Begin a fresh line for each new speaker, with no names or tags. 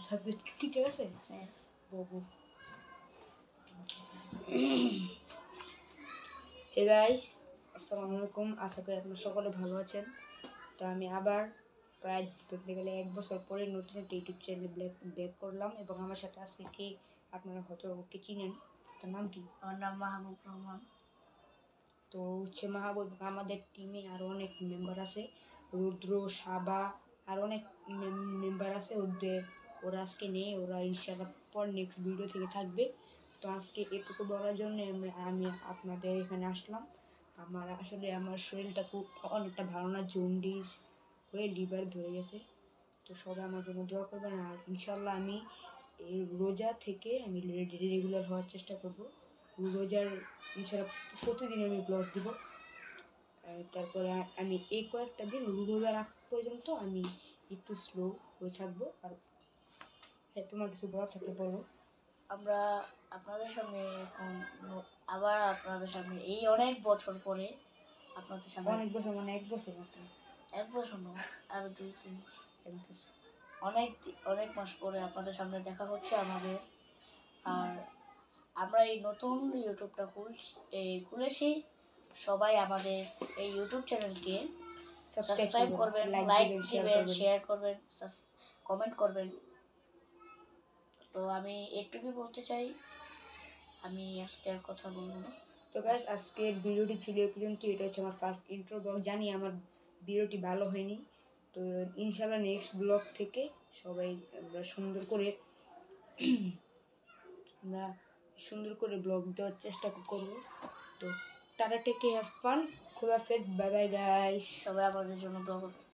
Subject ঠিক আছে বাবু। Hey guys, আসসালামু আলাইকুম। আশা করি আপনারা সকলে ভালো আছেন। তো আমি আবার প্রায় ধরতে গেলে 1 বছর পরে নতুন একটা ইউটিউব চ্যানেল ব্যাক করলাম, এবং আমার সাথে আজকে কে আপনারা হয়তো ওকে চিনেন। তার নাম কি?
আমার নাম মাহবুব রহমান।
তো হচ্ছে মাহবুব। আমাদের টিমে আরও অনেক মেম্বার আছে, রুদ্র, সাবা, আর অনেক মেম্বার আছে। ওরা আজকে নেই, ওরা ইনশাআল্লাহ পর নেক্সট ভিডিও থেকে থাকবে। তো আজকে এটুকু বলার জন্য আমি আপনাদের এখানে আসলাম। আমার শরীরটা খুব অনেকটা ভালো না, জন্ডিস হয়ে লিভার ধরে গেছে। তো সবাই আমার জন্য দোয়া করবেন। আর ইনশাআল্লাহ আমি এই রোজা থেকে আমি রেগুলার হওয়ার চেষ্টা করব। রোজার ইনশাআল্লাহ প্রতিদিন আমি ব্লগ দিব। তারপরে আমি এই কয়েকটা দিন রোজার আগ পর্যন্ত আমি একটু স্লো হয়ে থাকবো। আর হ্যাঁ, তোমার কিছু বলার থাকলে বলো।
আমরা আপনাদের সামনে এখন আবার আপনাদের সামনে এই অনেক বছর পরে আপনাদের সামনে,
অনেক বছর মানে 1 বছর আছে,
1 বছর নয়, আরো 2-3 বছর,
1 বছর,
অনেক মাস পরে আপনাদের সামনে দেখা হচ্ছে আমাদের। আর আমরা এই নতুন ইউটিউবটা খুলেছি। সবাই আমাদের এই ইউটিউব চ্যানেলকে সাবস্ক্রাইব করবেন, লাইক দিবেন, শেয়ার করবেন, কমেন্ট করবেন। তো আমি একটুকুই বলতে চাই, আমি আজকে আর কথা বলবো না।
তো গাইস, আজকের ভিডিওটি ছিল এই পর্যন্ত। এটা হচ্ছে আমার ফার্স্ট ইন্ট্রো ব্লগ। জানি আমার ভিডিওটি ভালো হয়নি, তো ইনশাআল্লাহ নেক্সট ব্লগ থেকে সবাই আমরা সুন্দর করে ব্লগ দেওয়ার চেষ্টা করব। তো tata, take care, have fun, খোদা হাফেজ, বাই বাই গাইস।
সবাই আমাদের জন্য দোয়া করবেন।